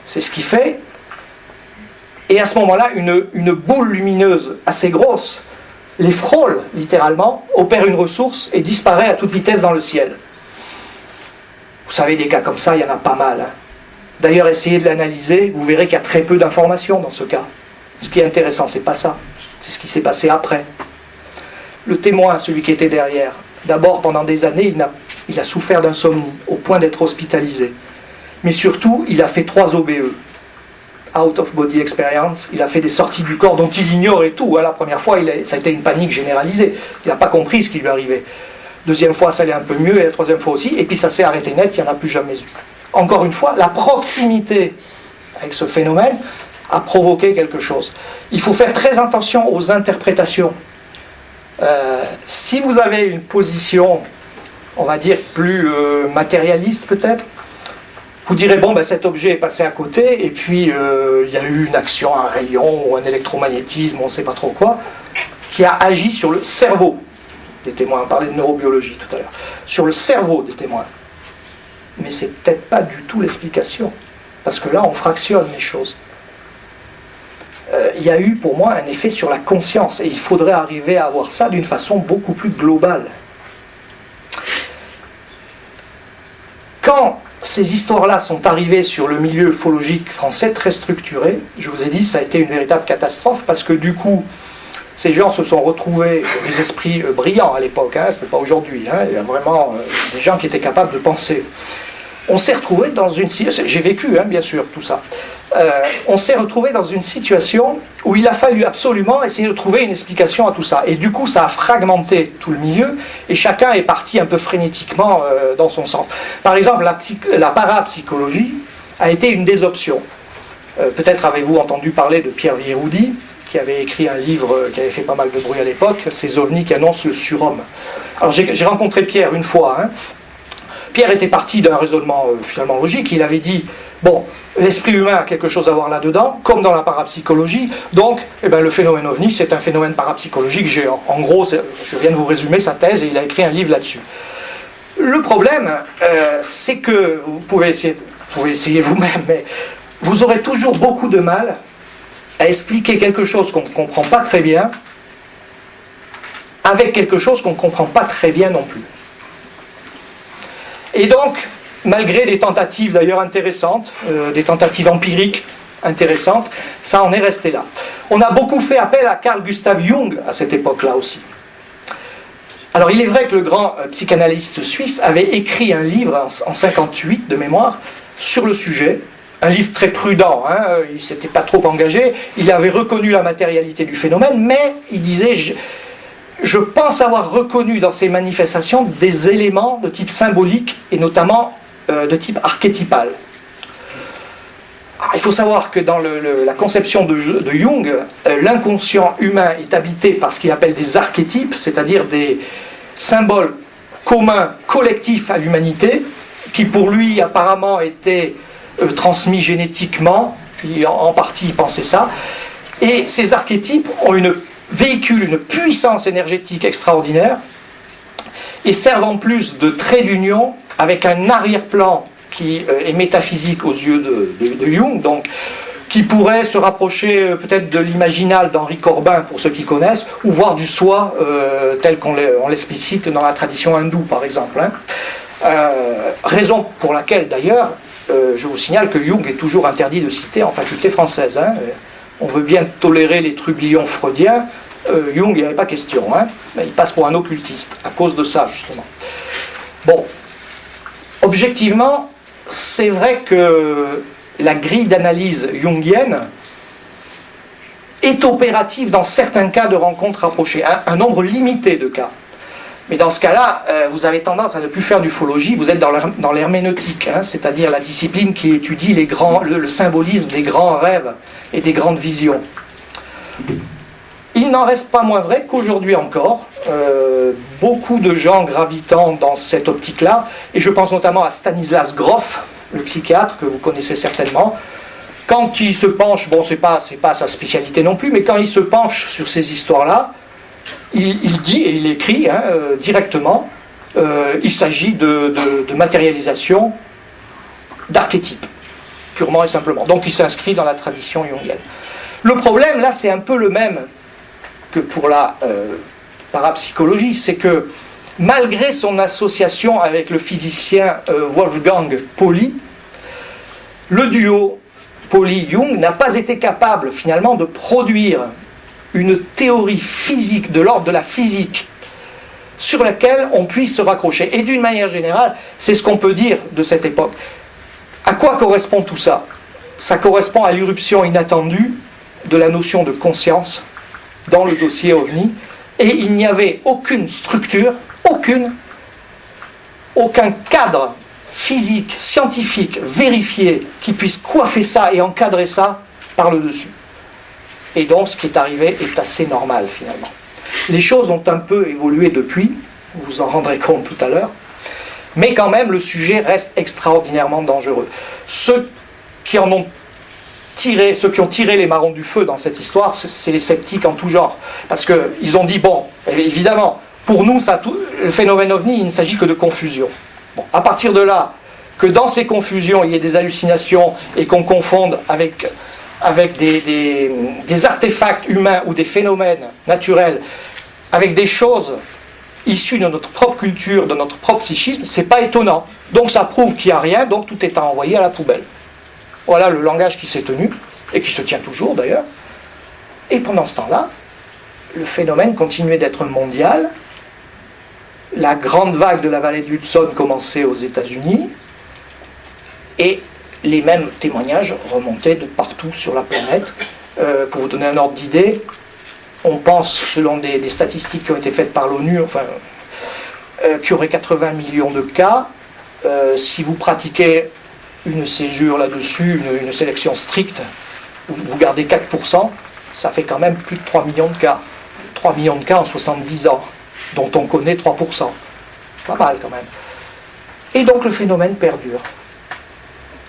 C'est ce qu'il fait. Et à ce moment-là, une boule lumineuse assez grosse les frôle, littéralement, opère une ressource et disparaît à toute vitesse dans le ciel. Vous savez, des cas comme ça, il y en a pas mal. Hein. D'ailleurs, essayez de l'analyser, vous verrez qu'il y a très peu d'informations dans ce cas. Ce qui est intéressant, c'est pas ça. C'est ce qui s'est passé après. Le témoin, celui qui était derrière, d'abord, pendant des années, il a souffert d'insomnie, au point d'être hospitalisé. Mais surtout, il a fait 3 OBE. Out of Body Experience. Il a fait des sorties du corps dont il ignorait tout. La première fois, ça a été une panique généralisée. Il n'a pas compris ce qui lui arrivait. 2e fois, ça allait un peu mieux, et la 3e fois aussi. Et puis ça s'est arrêté net, il n'y en a plus jamais eu. Encore une fois, la proximité avec ce phénomène a provoqué quelque chose. Il faut faire très attention aux interprétations. Si vous avez une position, on va dire, plus matérialiste peut-être, vous direz, bon, cet objet est passé à côté, et puis il y a eu une action, un rayon, ou un électromagnétisme, on ne sait pas trop quoi, qui a agi sur le cerveau des témoins. On parlait de neurobiologie tout à l'heure. Sur le cerveau des témoins. Mais c'est peut-être pas du tout l'explication. Parce que là, on fractionne les choses. Il y a eu pour moi un effet sur la conscience, et il faudrait arriver à avoir ça d'une façon beaucoup plus globale. Quand ces histoires-là sont arrivées sur le milieu ufologique français très structuré, je vous ai dit, ça a été une véritable catastrophe, parce que du coup, Ces gens se sont retrouvés, des esprits brillants à l'époque, hein, c'était pas aujourd'hui, hein, il y a vraiment des gens qui étaient capables de penser. On s'est retrouvé dans une situation, j'ai vécu bien sûr tout ça, on s'est retrouvé dans une situation où il a fallu absolument essayer de trouver une explication à tout ça. Et du coup ça a fragmenté tout le milieu et chacun est parti un peu frénétiquement dans son sens. Par exemple la parapsychologie a été une des options. Peut-être avez-vous entendu parler de Pierre Viroudy, qui avait écrit un livre qui avait fait pas mal de bruit à l'époque, Ces ovnis qui annoncent le surhomme. Alors j'ai rencontré Pierre une fois, Pierre était parti d'un raisonnement finalement logique. Il avait dit, bon, l'esprit humain a quelque chose à voir là-dedans, comme dans la parapsychologie, donc le phénomène ovni, c'est un phénomène parapsychologique géant. En gros, je viens de vous résumer sa thèse, et il a écrit un livre là-dessus. Le problème, c'est que vous pouvez essayer vous-même, mais vous aurez toujours beaucoup de mal à expliquer quelque chose qu'on ne comprend pas très bien, avec quelque chose qu'on ne comprend pas très bien non plus. Et donc, malgré des tentatives d'ailleurs intéressantes, des tentatives empiriques intéressantes, ça en est resté là. On a beaucoup fait appel à Carl Gustav Jung à cette époque-là aussi. Alors il est vrai que le grand psychanalyste suisse avait écrit un livre en 1958 de mémoire sur le sujet, un livre très prudent, il ne s'était pas trop engagé, il avait reconnu la matérialité du phénomène, mais il disait... Je pense avoir reconnu dans ces manifestations des éléments de type symbolique et notamment de type archétypal. Alors, il faut savoir que dans la conception de Jung, l'inconscient humain est habité par ce qu'il appelle des archétypes, c'est-à-dire des symboles communs, collectifs à l'humanité, qui pour lui apparemment étaient transmis génétiquement, en partie il pensait ça, et ces archétypes véhiculent une puissance énergétique extraordinaire et servent en plus de trait d'union avec un arrière-plan qui est métaphysique aux yeux de Jung, donc qui pourrait se rapprocher peut-être de l'imaginal d'Henri Corbin pour ceux qui connaissent, ou voire du soi tel qu'on l'explicite dans la tradition hindoue par exemple. Raison pour laquelle d'ailleurs je vous signale que Jung est toujours interdit de citer en faculté française. On veut bien tolérer les trublions freudiens, Jung, il n'y avait pas question, mais il passe pour un occultiste, à cause de ça, justement. Bon, objectivement, c'est vrai que la grille d'analyse jungienne est opérative dans certains cas de rencontres rapprochées, un nombre limité de cas. Mais dans ce cas-là, vous avez tendance à ne plus faire d'ufologie, vous êtes dans l'herméneutique, c'est-à-dire la discipline qui étudie le symbolisme des grands rêves et des grandes visions. Il n'en reste pas moins vrai qu'aujourd'hui encore, beaucoup de gens gravitant dans cette optique-là, et je pense notamment à Stanislas Grof, le psychiatre que vous connaissez certainement, quand il se penche, bon c'est pas sa spécialité non plus, mais quand il se penche sur ces histoires-là, il dit et il écrit directement, il s'agit de matérialisation d'archétypes, purement et simplement. Donc il s'inscrit dans la tradition jungienne. Le problème là c'est un peu le même que pour la parapsychologie, c'est que malgré son association avec le physicien Wolfgang Pauli, le duo Pauli-Jung n'a pas été capable finalement de produire une théorie physique de l'ordre de la physique sur laquelle on puisse se raccrocher. Et d'une manière générale, c'est ce qu'on peut dire de cette époque. À quoi correspond tout ça ? Ça correspond à l'irruption inattendue de la notion de conscience dans le dossier OVNI, et il n'y avait aucune structure, aucun cadre physique, scientifique, vérifié, qui puisse coiffer ça et encadrer ça par le dessus. Et donc ce qui est arrivé est assez normal finalement. Les choses ont un peu évolué depuis, vous vous en rendrez compte tout à l'heure, mais quand même le sujet reste extraordinairement dangereux. Ceux qui ont tiré les marrons du feu dans cette histoire, c'est les sceptiques en tout genre. Parce qu'ils ont dit, bon, évidemment, pour nous, le phénomène OVNI, il ne s'agit que de confusion. Bon, à partir de là, que dans ces confusions, il y ait des hallucinations et qu'on confonde avec des artefacts humains ou des phénomènes naturels, avec des choses issues de notre propre culture, de notre propre psychisme, c'est pas étonnant. Donc ça prouve qu'il n'y a rien, donc tout est à envoyer à la poubelle. Voilà le langage qui s'est tenu, et qui se tient toujours d'ailleurs. Et pendant ce temps-là, le phénomène continuait d'être mondial. La grande vague de la vallée de l'Hudson commençait aux États-Unis et les mêmes témoignages remontaient de partout sur la planète. Pour vous donner un ordre d'idée, on pense, selon des statistiques qui ont été faites par l'ONU, qu'il y aurait 80 millions de cas. Si vous pratiquez une césure là-dessus, une sélection stricte, vous gardez 4%, ça fait quand même plus de 3 millions de cas. 3 millions de cas en 70 ans, dont on connaît 3%. Pas mal quand même. Et donc le phénomène perdure.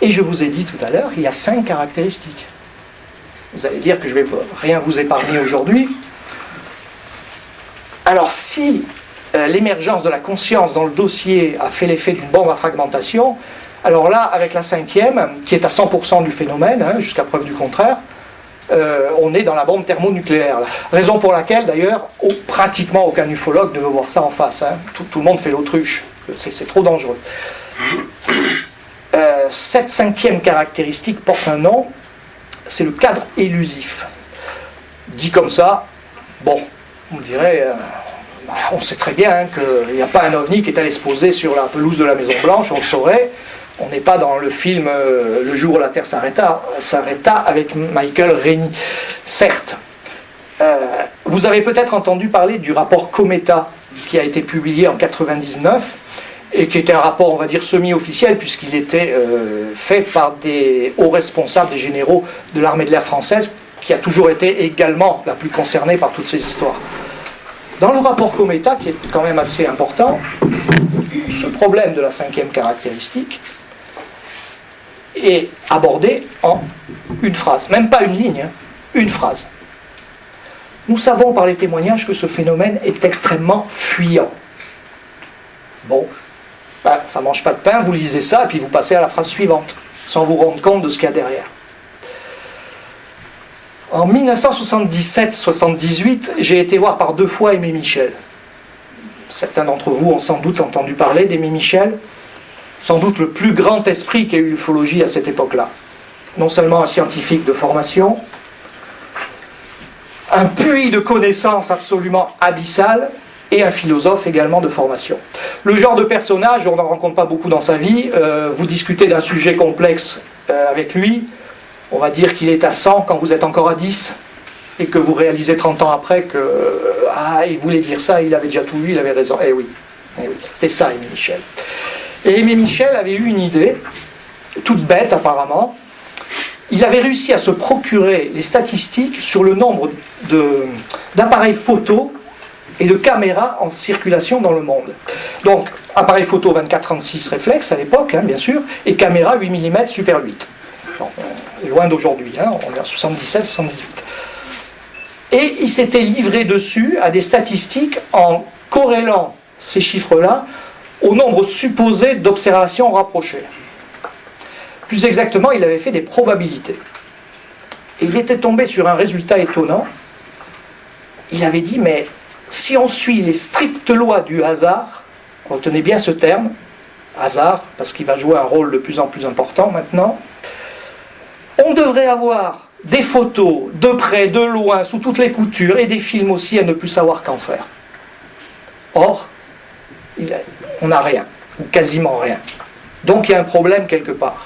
Et je vous ai dit tout à l'heure, il y a 5 caractéristiques. Vous allez dire que je ne vais rien vous épargner aujourd'hui. Alors si l'émergence de la conscience dans le dossier a fait l'effet d'une bombe à fragmentation, alors là, avec la 5e, qui est à 100% du phénomène, jusqu'à preuve du contraire, on est dans la bombe thermonucléaire. Raison pour laquelle, d'ailleurs, pratiquement aucun ufologue ne veut voir ça en face. Tout le monde fait l'autruche. C'est trop dangereux. Cette 5e caractéristique porte un nom, c'est le cadre élusif. Dit comme ça, bon, on dirait, on sait très bien qu'il n'y a pas un ovni qui est allé se poser sur la pelouse de la Maison Blanche, on le saurait. On n'est pas dans le film Le jour où la Terre s'arrêta avec Michael Rennie. Certes, vous avez peut-être entendu parler du rapport Cometa qui a été publié en 1999 et qui était un rapport, on va dire, semi-officiel puisqu'il était fait par des hauts responsables, des généraux de l'armée de l'air française qui a toujours été également la plus concernée par toutes ces histoires. Dans le rapport Cometa, qui est quand même assez important, ce problème de la 5e caractéristique est abordé en une phrase, même pas une ligne, une phrase. Nous savons par les témoignages que ce phénomène est extrêmement fuyant. Bon, ça ne mange pas de pain, vous lisez ça et puis vous passez à la phrase suivante, sans vous rendre compte de ce qu'il y a derrière. En 1977-78, j'ai été voir par 2 fois Aimé Michel. Certains d'entre vous ont sans doute entendu parler d'Aimé Michel, sans doute le plus grand esprit qu'ait eu l'ufologie à cette époque-là. Non seulement un scientifique de formation, un puits de connaissances absolument abyssal, et un philosophe également de formation. Le genre de personnage, on n'en rencontre pas beaucoup dans sa vie, vous discutez d'un sujet complexe avec lui, on va dire qu'il est à 100 quand vous êtes encore à 10, et que vous réalisez 30 ans après que il voulait dire ça, il avait déjà tout vu, il avait raison. Eh oui, c'était ça Aimé Michel. Et Aimé Michel avait eu une idée, toute bête apparemment. Il avait réussi à se procurer les statistiques sur le nombre d'appareils photo et de caméras en circulation dans le monde. Donc, appareil photo 24-36 réflexe à l'époque, bien sûr, et caméra 8 mm Super 8. Bon, loin d'aujourd'hui, on est en 77-78. Et il s'était livré dessus à des statistiques en corrélant ces chiffres-là au nombre supposé d'observations rapprochées. Plus exactement, il avait fait des probabilités. Et il était tombé sur un résultat étonnant. Il avait dit, mais si on suit les strictes lois du hasard, retenez bien ce terme, hasard, parce qu'il va jouer un rôle de plus en plus important maintenant, on devrait avoir des photos de près, de loin, sous toutes les coutures, et des films aussi à ne plus savoir qu'en faire. Or, on n'a rien, ou quasiment rien. Donc il y a un problème quelque part.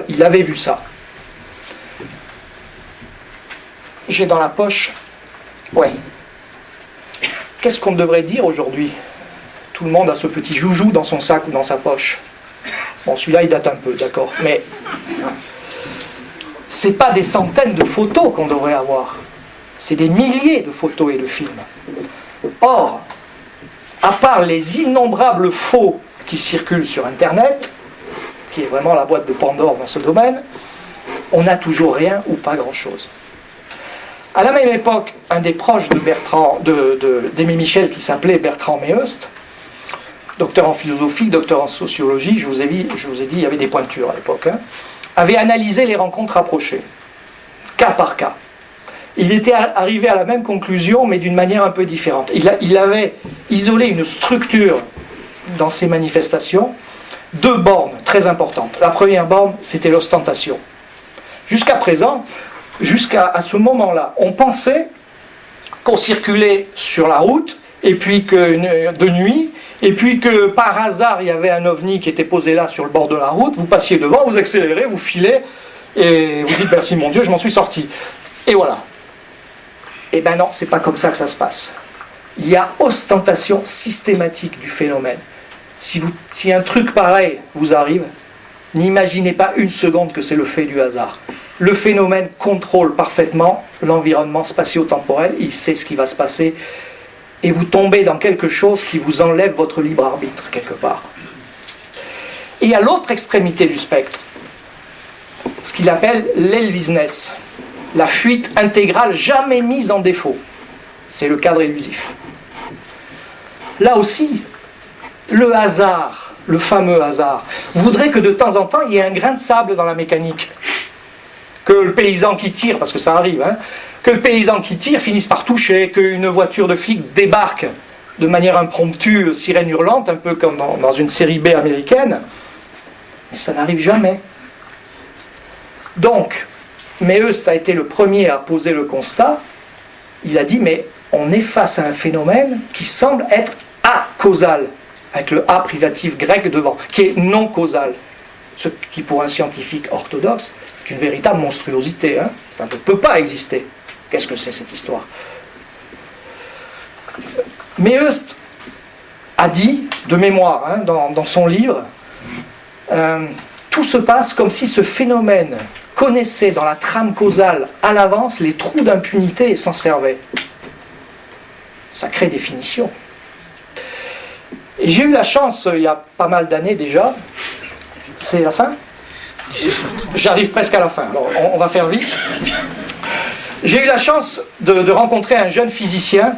Il avait vu ça. J'ai dans la poche, qu'est-ce qu'on devrait dire aujourd'hui? Tout le monde a ce petit joujou dans son sac ou dans sa poche. Bon, celui-là il date un peu, d'accord, mais c'est pas des centaines de photos qu'on devrait avoir, c'est des milliers de photos et de films. Or, à part les innombrables faux qui circulent sur Internet, qui est vraiment la boîte de Pandore dans ce domaine, on n'a toujours rien ou pas grand-chose. À la même époque, un des proches d'Aimé Michel, qui s'appelait Bertrand Meust, docteur en philosophie, docteur en sociologie, je vous ai dit, il y avait des pointures à l'époque, avait analysé les rencontres rapprochées, cas par cas. Il était arrivé à la même conclusion, mais d'une manière un peu différente. Il avait isolé une structure dans ces manifestations, 2 bornes très importantes. La première borne, c'était l'ostentation. Jusqu'à présent, jusqu'à ce moment-là, on pensait qu'on circulait sur la route, et puis que de nuit, et puis que par hasard il y avait un ovni qui était posé là sur le bord de la route, vous passiez devant, vous accélérez, vous filez, et vous dites merci mon Dieu, je m'en suis sorti. Et voilà. Eh bien non, c'est pas comme ça que ça se passe. Il y a ostentation systématique du phénomène. Si un truc pareil vous arrive, n'imaginez pas une seconde que c'est le fait du hasard. Le phénomène contrôle parfaitement l'environnement spatio-temporel, il sait ce qui va se passer, et vous tombez dans quelque chose qui vous enlève votre libre arbitre, quelque part. Et à l'autre extrémité du spectre, ce qu'il appelle l'Elvisness, la fuite intégrale jamais mise en défaut. C'est le cadre élusif. Là aussi, le hasard, le fameux hasard, voudrait que de temps en temps, il y ait un grain de sable dans la mécanique. Que le paysan qui tire, parce que ça arrive, que le paysan qui tire finisse par toucher, qu'une voiture de flic débarque de manière impromptue, sirène hurlante, un peu comme dans une série B américaine. Mais ça n'arrive jamais. Donc, Meust a été le premier à poser le constat. Il a dit, mais on est face à un phénomène qui semble être acausal, avec le A privatif grec devant, qui est non causal. Ce qui, pour un scientifique orthodoxe, est une véritable monstruosité. Ça ne peut pas exister. Qu'est-ce que c'est cette histoire? Meust a dit, de mémoire, dans son livre, tout se passe comme si ce phénomène connaissait dans la trame causale à l'avance les trous d'impunité et s'en servait. Sacrée définition. Et j'ai eu la chance, il y a pas mal d'années déjà, c'est la fin? J'arrive presque à la fin, alors on va faire vite. J'ai eu la chance de rencontrer un jeune physicien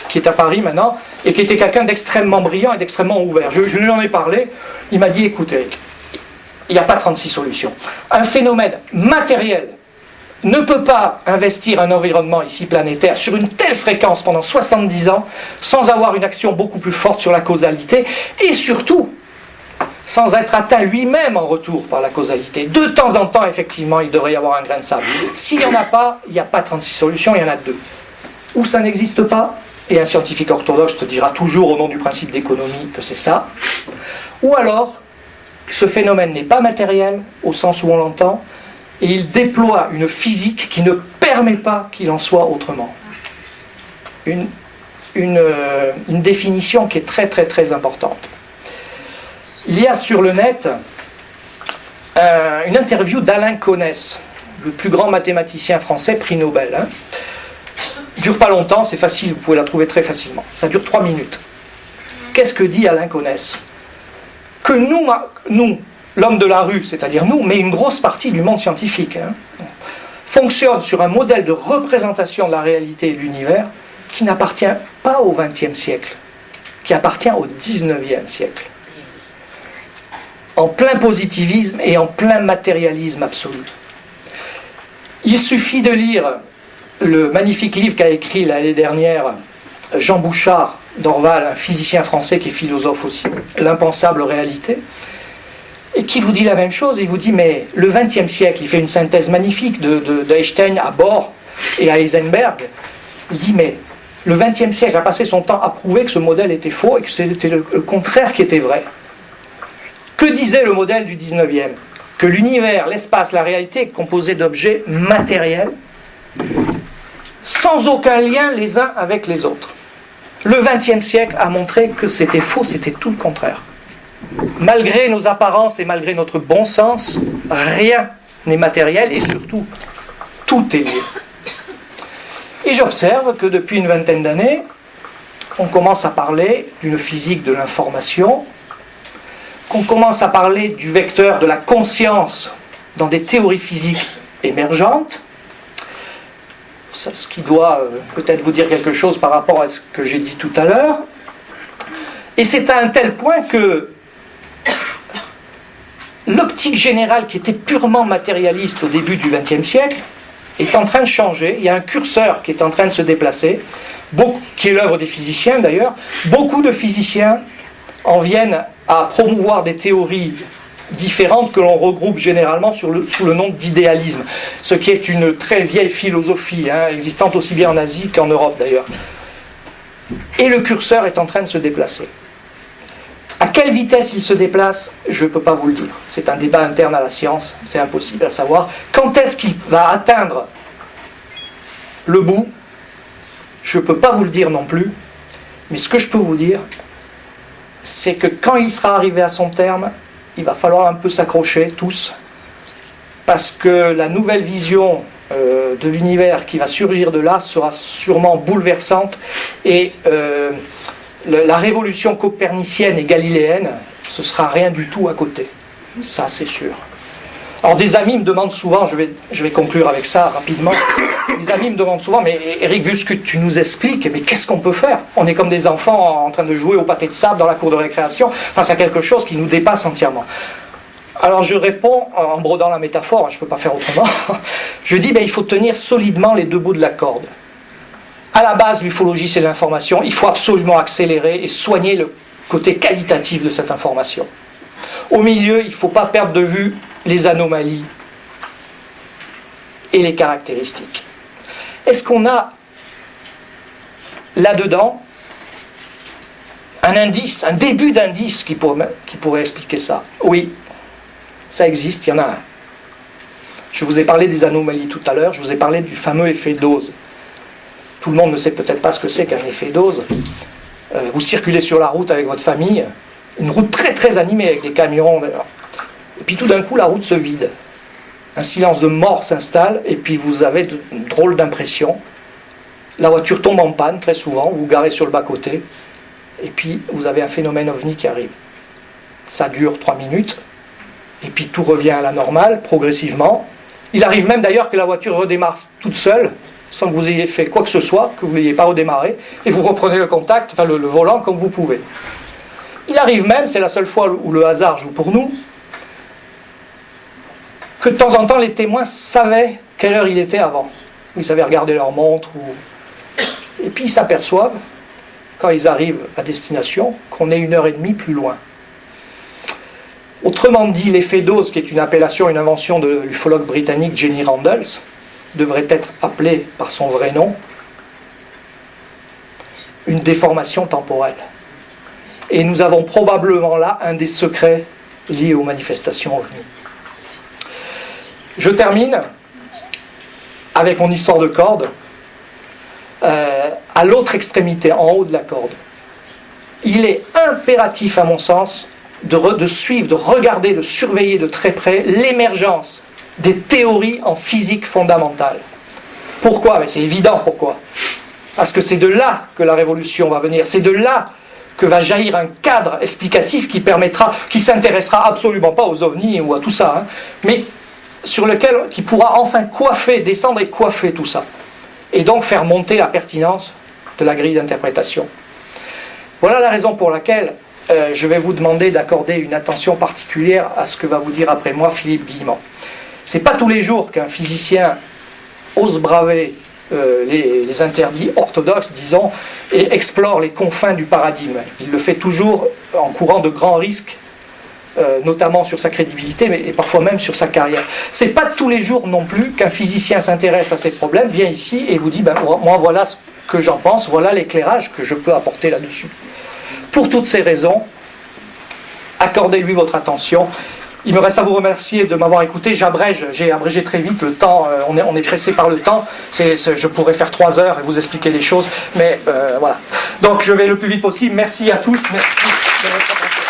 qui est à Paris maintenant, et qui était quelqu'un d'extrêmement brillant et d'extrêmement ouvert. Je lui en ai parlé, il m'a dit, écoute Eric, il n'y a pas 36 solutions. Un phénomène matériel ne peut pas investir un environnement ici planétaire sur une telle fréquence pendant 70 ans sans avoir une action beaucoup plus forte sur la causalité et surtout sans être atteint lui-même en retour par la causalité. De temps en temps, effectivement, il devrait y avoir un grain de sable. S'il n'y en a pas, il n'y a pas 36 solutions, il y en a 2. Ou ça n'existe pas, et un scientifique orthodoxe te dira toujours au nom du principe d'économie que c'est ça. Ou alors, ce phénomène n'est pas matériel, au sens où on l'entend, et il déploie une physique qui ne permet pas qu'il en soit autrement. Une définition qui est très très très importante. Il y a sur le net une interview d'Alain Connes, le plus grand mathématicien français, prix Nobel. Il ne dure pas longtemps, c'est facile, vous pouvez la trouver très facilement. Ça dure 3 minutes. Qu'est-ce que dit Alain Connes? Que nous, l'homme de la rue, c'est-à-dire nous, mais une grosse partie du monde scientifique, fonctionne sur un modèle de représentation de la réalité et de l'univers qui n'appartient pas au XXe siècle, qui appartient au XIXe siècle. En plein positivisme et en plein matérialisme absolu. Il suffit de lire le magnifique livre qu'a écrit l'année dernière Jean Bouchard d'Orval, un physicien français qui est philosophe aussi, L'impensable réalité, et qui vous dit la même chose. Il vous dit, mais le XXe siècle, il fait une synthèse magnifique d'Einstein à Bohr et à Heisenberg. Il dit, mais le XXe siècle a passé son temps à prouver que ce modèle était faux et que c'était le contraire qui était vrai. Que disait le modèle du 19e? Que l'univers, l'espace, la réalité est composé d'objets matériels sans aucun lien les uns avec les autres. Le XXe siècle a montré que c'était faux, c'était tout le contraire. Malgré nos apparences et malgré notre bon sens, rien n'est matériel et surtout, tout est lié. Et j'observe que depuis une vingtaine d'années, on commence à parler d'une physique de l'information, qu'on commence à parler du vecteur de la conscience dans des théories physiques émergentes, ce qui doit peut-être vous dire quelque chose par rapport à ce que j'ai dit tout à l'heure. Et c'est à un tel point que l'optique générale qui était purement matérialiste au début du XXe siècle est en train de changer. Il y a un curseur qui est en train de se déplacer, qui est l'œuvre des physiciens d'ailleurs. Beaucoup de physiciens en viennent à promouvoir des théories différentes que l'on regroupe généralement sous le nom d'idéalisme, ce qui est une très vieille philosophie, existante aussi bien en Asie qu'en Europe d'ailleurs. Et le curseur est en train de se déplacer. À quelle vitesse il se déplace, je ne peux pas vous le dire. C'est un débat interne à la science, c'est impossible à savoir. Quand est-ce qu'il va atteindre le bout, je ne peux pas vous le dire non plus. Mais ce que je peux vous dire, c'est que quand il sera arrivé à son terme, il va falloir un peu s'accrocher tous, parce que la nouvelle vision de l'univers qui va surgir de là sera sûrement bouleversante, et la révolution copernicienne et galiléenne, ce sera rien du tout à côté. Ça, c'est sûr. Alors des amis me demandent souvent, je vais conclure avec ça rapidement, des amis me demandent souvent, mais Eric, vu ce que tu nous expliques, mais qu'est-ce qu'on peut faire? On est comme des enfants en train de jouer au pâté de sable dans la cour de récréation, face à quelque chose qui nous dépasse entièrement. Alors je réponds en brodant la métaphore, je ne peux pas faire autrement, je dis, il faut tenir solidement les deux bouts de la corde. À la base, l'ufologie, c'est l'information, il faut absolument accélérer et soigner le côté qualitatif de cette information. Au milieu, il ne faut pas perdre de vue les anomalies et les caractéristiques. Est-ce qu'on a là-dedans un indice, un début d'indice qui pourrait expliquer ça? Oui, ça existe, il y en a un. Je vous ai parlé des anomalies tout à l'heure, je vous ai parlé du fameux effet dose. Tout le monde ne sait peut-être pas ce que c'est qu'un effet dose. Vous circulez sur la route avec votre famille, une route très très animée avec des camions, et puis tout d'un coup la route se vide. Un silence de mort s'installe, et puis vous avez une drôle d'impression. La voiture tombe en panne très souvent, vous vous garez sur le bas-côté, et puis vous avez un phénomène ovni qui arrive. Ça dure 3 minutes, et puis tout revient à la normale, progressivement. Il arrive même d'ailleurs que la voiture redémarre toute seule, sans que vous ayez fait quoi que ce soit, que vous n'ayez pas redémarré, et vous reprenez le contact, le volant comme vous pouvez. Il arrive même, c'est la seule fois où le hasard joue pour nous, que de temps en temps les témoins savaient quelle heure il était avant. Ils avaient regardé leur montre, et puis ils s'aperçoivent, quand ils arrivent à destination, qu'on est 1h30 plus loin. Autrement dit, l'effet dose, qui est une appellation, une invention de l'ufologue britannique Jenny Randles, devrait être appelé par son vrai nom une déformation temporelle. Et nous avons probablement là un des secrets liés aux manifestations OVNI. Je termine avec mon histoire de corde. À l'autre extrémité, en haut de la corde, il est impératif, à mon sens, de suivre, de regarder, de surveiller de très près l'émergence des théories en physique fondamentale. Pourquoi? Mais c'est évident pourquoi. Parce que c'est de là que la révolution va venir, c'est de là que va jaillir un cadre explicatif qui s'intéressera absolument pas aux ovnis ou à tout ça, mais qui pourra enfin descendre et coiffer tout ça, et donc faire monter la pertinence de la grille d'interprétation. Voilà la raison pour laquelle je vais vous demander d'accorder une attention particulière à ce que va vous dire après moi Philippe Guillemont. C'est pas tous les jours qu'un physicien ose braver les interdits orthodoxes, disons, et explore les confins du paradigme. Il le fait toujours en courant de grands risques, notamment sur sa crédibilité, et parfois même sur sa carrière. C'est pas tous les jours non plus qu'un physicien s'intéresse à ces problèmes, vient ici et vous dit, moi voilà ce que j'en pense, voilà l'éclairage que je peux apporter là-dessus. Pour toutes ces raisons, accordez-lui votre attention. Il me reste à vous remercier de m'avoir écouté. J'ai abrégé très vite le temps, on est pressé par le temps. Je pourrais faire 3 heures et vous expliquer les choses, mais voilà. Donc je vais le plus vite possible. Merci à tous, merci de votre attention.